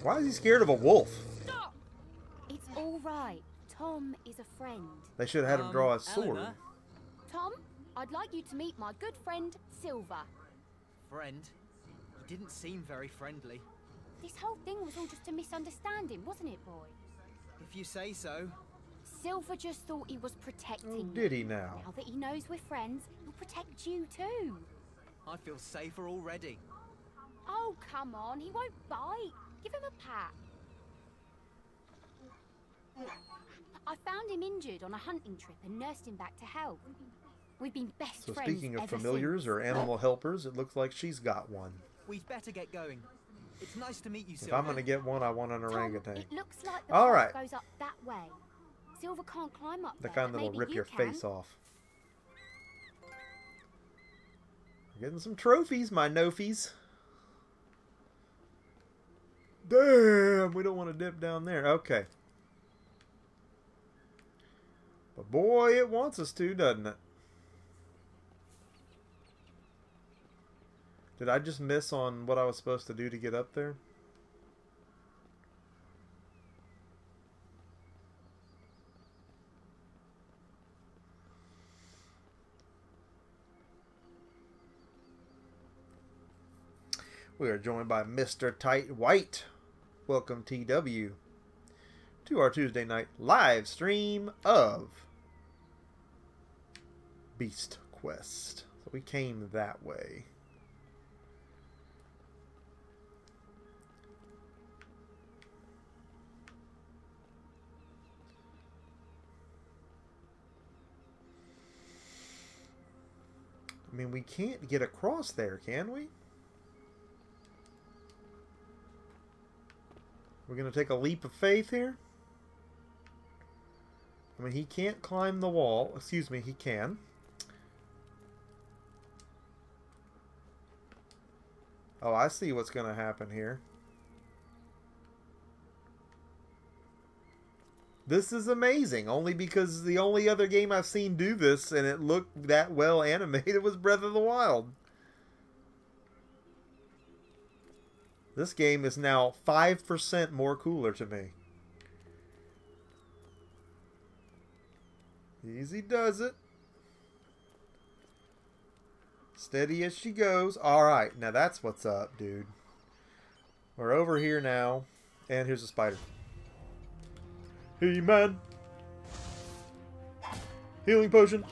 Why is he scared of a wolf? Stop! It's all right. Tom is a friend. They should have had him draw a sword. Eleanor? Tom, I'd like you to meet my good friend, Silver. Friend? He didn't seem very friendly. This whole thing was all just a misunderstanding, wasn't it, boy? If you say so. Silver just thought he was protecting you. Did he now? Now that he knows we're friends, he'll protect you too. I feel safer already. Oh, come on. He won't bite. Give him a pat. I found him injured on a hunting trip and nursed him back to health. We've been best So friends speaking of ever familiars since. or animal helpers, it looks like she's got one. We'd better get going. It's nice to meet you, If Silver. I'm going to get one, I want an Tom, orangutan. it looks like the All path right. goes up that way. Silver can't climb up The there, kind but that'll maybe rip you your can. face off. Getting some trophies, my nofies. Damn, we don't want to dip down there. Okay. But boy, it wants us to, doesn't it? Did I just miss on what I was supposed to do to get up there? We are joined by Mr. Tight White. Welcome, TW, to our Tuesday night live stream of Beast Quest. So we came that way. I mean, we can't get across there, can we? We're going to take a leap of faith here. I mean, he can't climb the wall. Excuse me, he can. Oh, I see what's going to happen here. This is amazing, only because the only other game I've seen do this and it looked that well animated was Breath of the Wild. This game is now 5% more cooler to me. Easy does it. Steady as she goes. Alright, now that's what's up, dude. We're over here now. And here's a spider. Hey, man. Healing potion.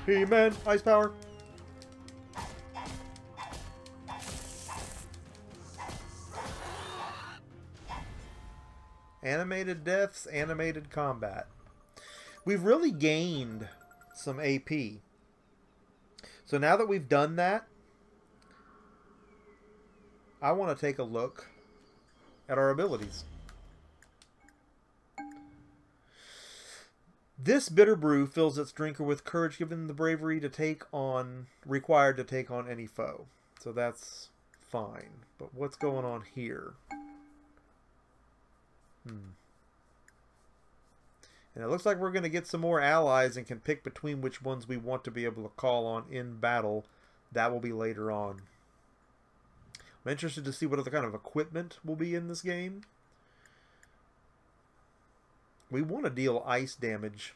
Hey, man. Ice power. Animated deaths, animated combat. We've really gained some AP. So now that we've done that, I want to take a look at our abilities. This bitter brew fills its drinker with courage, given the bravery to take on, required to take on any foe. So that's fine. But what's going on here? And it looks like we're going to get some more allies and can pick between which ones we want to be able to call on in battle. That will be later on. I'm interested to see what other kind of equipment will be in this game. We want to deal ice damage.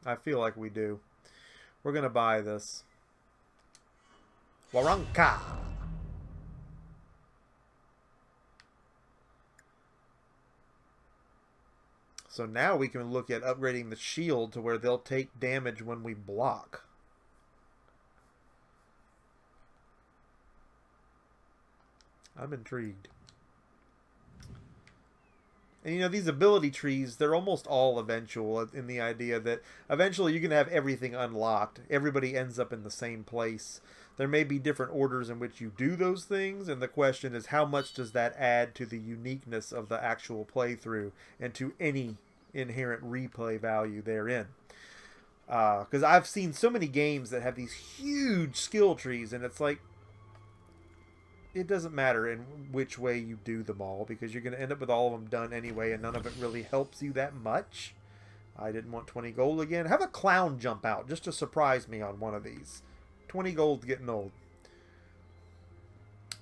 I feel like we do. We're going to buy this. Waranka. So now we can look at upgrading the shield to where they'll take damage when we block. I'm intrigued. And you know, these ability trees, they're almost all eventual in the idea that eventually you're going to have everything unlocked. Everybody ends up in the same place. There may be different orders in which you do those things, and the question is how much does that add to the uniqueness of the actual playthrough and to any inherent replay value therein. Because I've seen so many games that have these huge skill trees, and it's like, it doesn't matter in which way you do them all, because you're going to end up with all of them done anyway, and none of it really helps you that much. I didn't want 20 gold again. Have a clown jump out just to surprise me on one of these. 20 gold's getting old.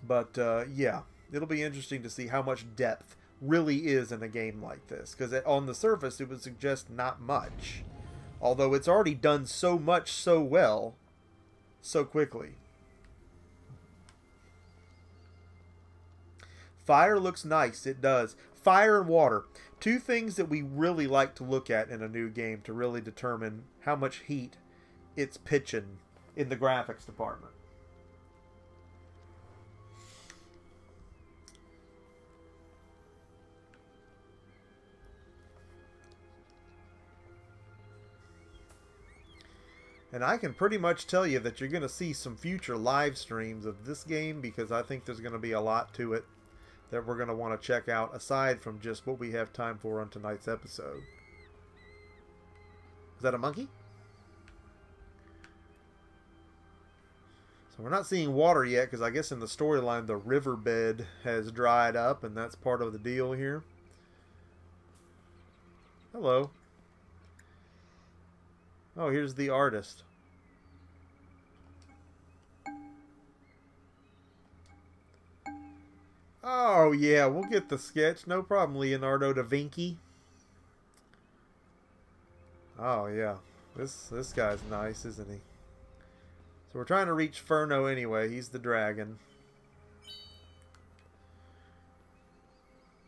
But, yeah, it'll be interesting to see how much depth really is in a game like this. Because on the surface, it would suggest not much. Although it's already done so much so well, so quickly. Fire looks nice. It does. Fire and water. Two things that we really like to look at in a new game to really determine how much heat it's pitching in the graphics department. And I can pretty much tell you that you're going to see some future live streams of this game, because I think there's going to be a lot to it that we're going to want to check out aside from just what we have time for on tonight's episode. Is that a monkey? So we're not seeing water yet, because I guess in the storyline the riverbed has dried up, and that's part of the deal here. Hello. Oh, here's the artist. Oh, yeah, we'll get the sketch. No problem, Leonardo da Vinci. Oh, yeah. This guy's nice, isn't he? So we're trying to reach Furno anyway. He's the dragon.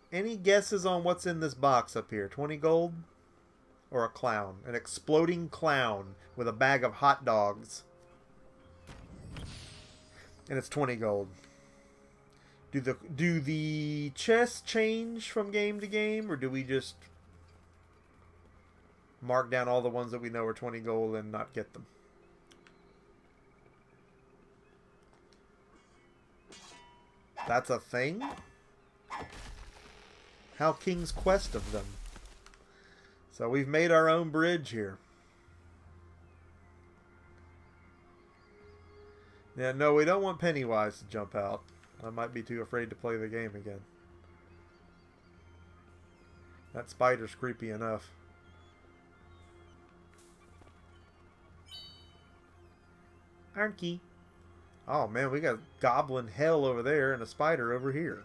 Any guesses on what's in this box up here? 20 gold? Or a clown? An exploding clown with a bag of hot dogs. And it's 20 gold. Do the chests change from game to game, or do we just mark down all the ones that we know are 20 gold and not get them? That's a thing? How King's Quest of them. So we've made our own bridge here. Yeah, no, we don't want Pennywise to jump out. I might be too afraid to play the game again. That spider's creepy enough. Arnky. Oh man, we got goblin hell over there and a spider over here.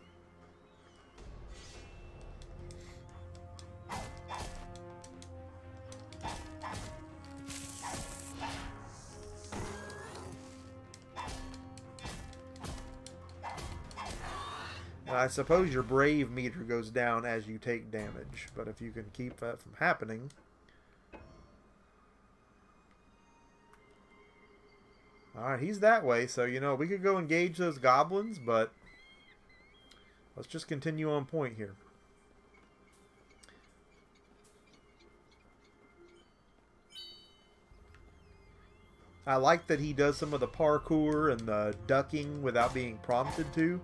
I suppose your brave meter goes down as you take damage, but if you can keep that from happening... Alright, he's that way, so, you know, we could go engage those goblins, but let's just continue on point here. I like that he does some of the parkour and the ducking without being prompted to.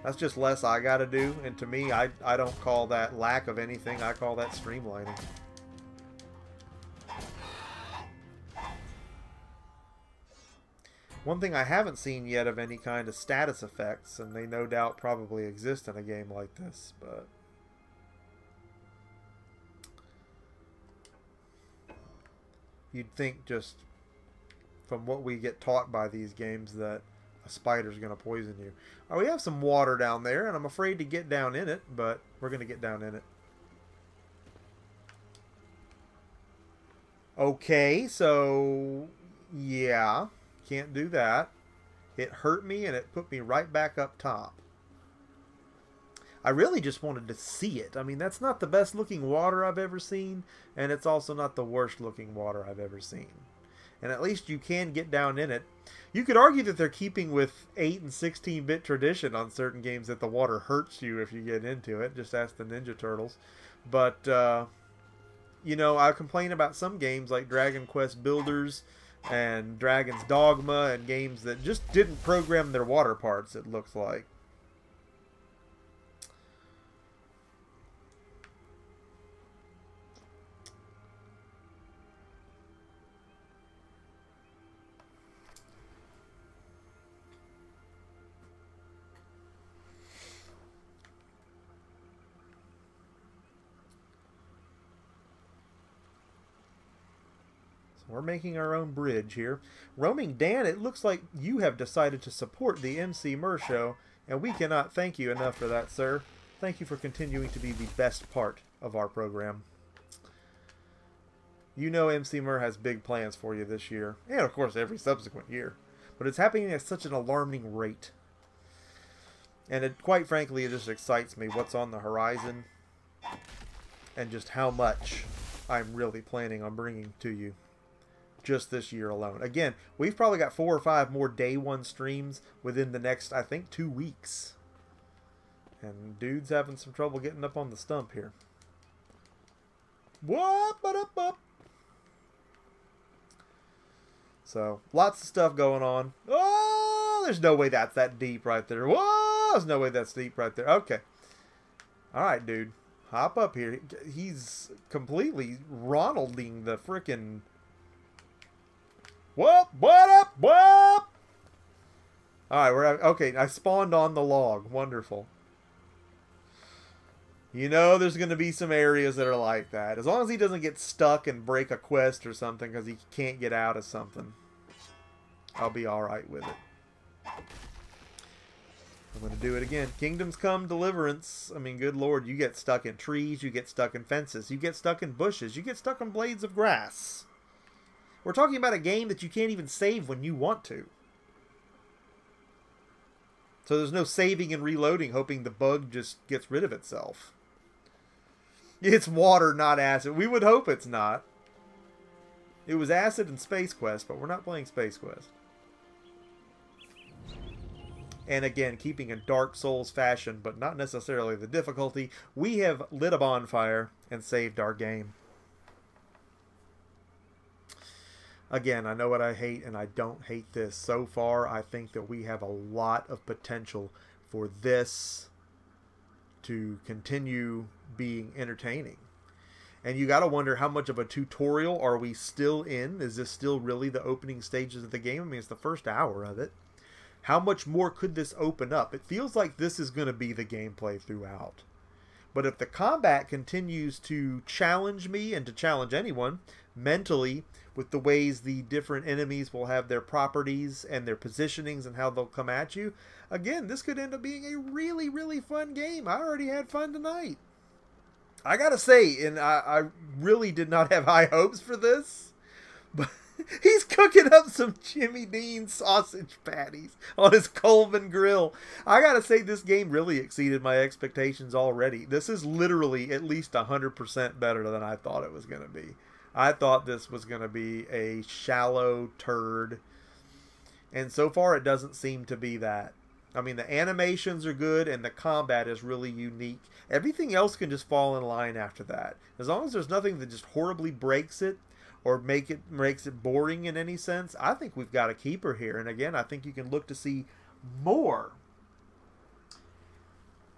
That's just less I gotta do, and to me, I don't call that lack of anything, I call that streamlining. One thing I haven't seen yet of any kind of status effects, and they no doubt probably exist in a game like this, but... You'd think just from what we get taught by these games that a spider's going to poison you. Oh, we have some water down there, and I'm afraid to get down in it, but we're going to get down in it. Okay, so yeah, can't do that. It hurt me, and it put me right back up top. I really just wanted to see it. I mean, that's not the best looking water I've ever seen, and it's also not the worst looking water I've ever seen. And at least you can get down in it. You could argue that they're keeping with 8 and 16-bit tradition on certain games that the water hurts you if you get into it. Just ask the Ninja Turtles. But, you know, I complain about some games like Dragon Quest Builders and Dragon's Dogma and games that just didn't program their water parts, it looks like. We're making our own bridge here. Roaming Dan, it looks like you have decided to support the Emceemur show, and we cannot thank you enough for that, sir. Thank you for continuing to be the best part of our program. You know Emceemur has big plans for you this year, and of course every subsequent year. But it's happening at such an alarming rate. And it, quite frankly, it just excites me what's on the horizon, and just how much I'm really planning on bringing to you. Just this year alone. Again, we've probably got 4 or 5 more day one streams within the next, I think, 2 weeks. And dude's having some trouble getting up on the stump here. What? So, lots of stuff going on. Oh, there's no way that's that deep right there. Whoa, there's no way that's deep right there. Okay. Alright, dude. Hop up here. He's completely Ronalding the frickin'... What up? Alright, we're okay. I spawned on the log. Wonderful. You know there's going to be some areas that are like that. As long as he doesn't get stuck and break a quest or something because he can't get out of something, I'll be alright with it. I'm going to do it again. Kingdoms Come Deliverance. I mean, good lord, you get stuck in trees, you get stuck in fences, you get stuck in bushes, you get stuck in blades of grass. We're talking about a game that you can't even save when you want to. So there's no saving and reloading, hoping the bug just gets rid of itself. It's water, not acid. We would hope it's not. It was acid in Space Quest, but we're not playing Space Quest. And again, keeping in Dark Souls fashion, but not necessarily the difficulty, we have lit a bonfire and saved our game. Again, I know what I hate, and I don't hate this. So far, I think that we have a lot of potential for this to continue being entertaining. And you got to wonder, how much of a tutorial are we still in? Is this still really the opening stages of the game? I mean, it's the first hour of it. How much more could this open up? It feels like this is going to be the gameplay throughout. But if the combat continues to challenge me and to challenge anyone mentally with the ways the different enemies will have their properties and their positionings and how they'll come at you, again, this could end up being a really, really fun game. I already had fun tonight. I gotta say, and I really did not have high hopes for this, but he's cooking up some Jimmy Dean sausage patties on his Coleman grill. I gotta say, this game really exceeded my expectations already. This is literally at least 100% better than I thought it was going to be. I thought this was going to be a shallow turd, and so far it doesn't seem to be that. I mean, the animations are good, and the combat is really unique. Everything else can just fall in line after that. As long as there's nothing that just horribly breaks it, or makes it boring in any sense, I think we've got a keeper here. And again, I think you can look to see more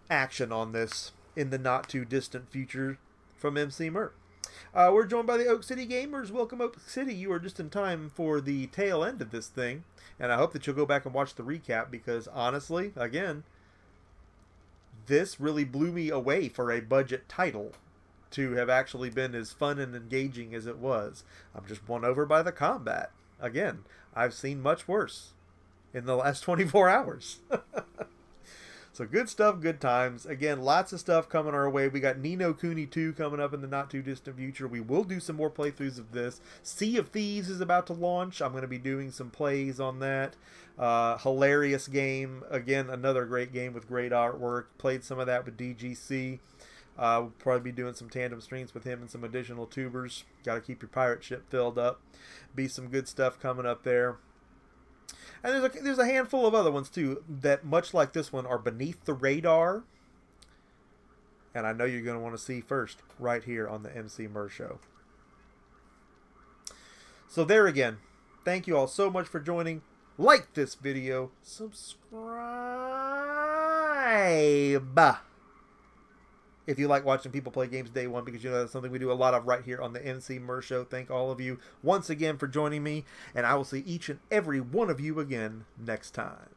action on this in the not too distant future from Emceemur. We're joined by the Oak City Gamers. Welcome, Oak City. You are just in time for the tail end of this thing, and I hope that you'll go back and watch the recap, because honestly, again, this really blew me away for a budget title to have actually been as fun and engaging as it was. I'm just won over by the combat. Again, I've seen much worse in the last 24 hours. So good stuff, good times. Again, lots of stuff coming our way. We got Ni no Kuni 2 coming up in the not too distant future. We will do some more playthroughs of this. Sea of Thieves is about to launch. I'm going to be doing some plays on that. Hilarious game. Again, another great game with great artwork. Played some of that with DGC. We'll probably be doing some tandem streams with him and some additional tubers. Got to keep your pirate ship filled up. Be some good stuff coming up there. And there's a handful of other ones too that, much like this one, are beneath the radar. And I know you're going to want to see first right here on the Emceemur Show. So there again, thank you all so much for joining. Like this video, subscribe if you like watching people play games day one, because you know that's something we do a lot of right here on the Emceemur Show. Thank all of you once again for joining me, and I will see each and every one of you again next time.